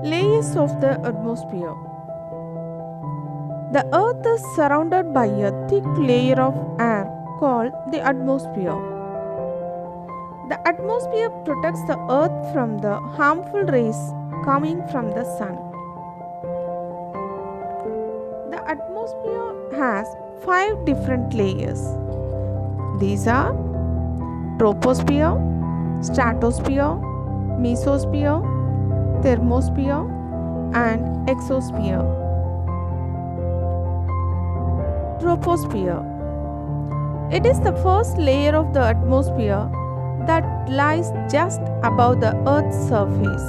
Layers of the atmosphere. The Earth is surrounded by a thick layer of air called the atmosphere. The atmosphere protects the Earth from the harmful rays coming from the sun. The atmosphere has 5 different layers. These are Troposphere, Stratosphere, Mesosphere, Thermosphere, and Exosphere. Troposphere. It is the first layer of the atmosphere that lies just above the Earth's surface.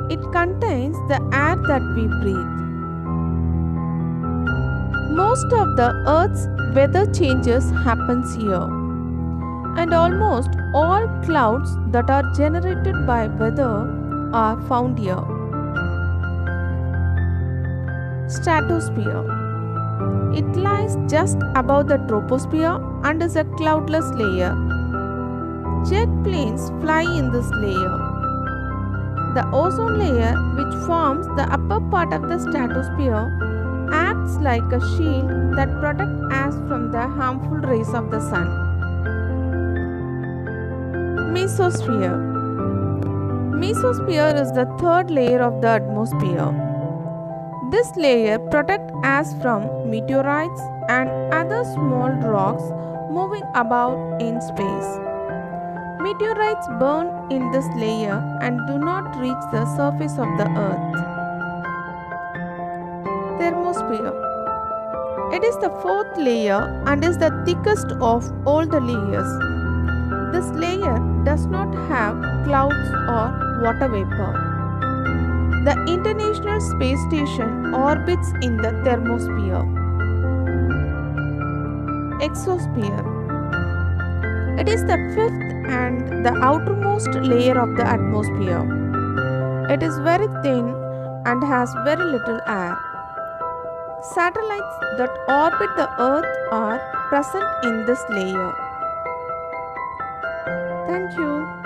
It contains the air that we breathe. Most of the Earth's weather changes happens here, and almost all clouds that are generated by weather are found here. Stratosphere. It lies just above the troposphere and is a cloudless layer. Jet planes fly in this layer. The ozone layer, which forms the upper part of the stratosphere, acts like a shield that protects us from the harmful rays of the sun. Mesosphere. Mesosphere is the third layer of the atmosphere. This layer protects us from meteorites and other small rocks moving about in space. Meteorites burn in this layer and do not reach the surface of the Earth. Thermosphere. It is the fourth layer and is the thickest of all the layers. This layer does not have clouds or water vapor. The International Space Station orbits in the thermosphere. Exosphere. It is the fifth and the outermost layer of the atmosphere. It is very thin and has very little air. Satellites that orbit the Earth are present in this layer. Thank you.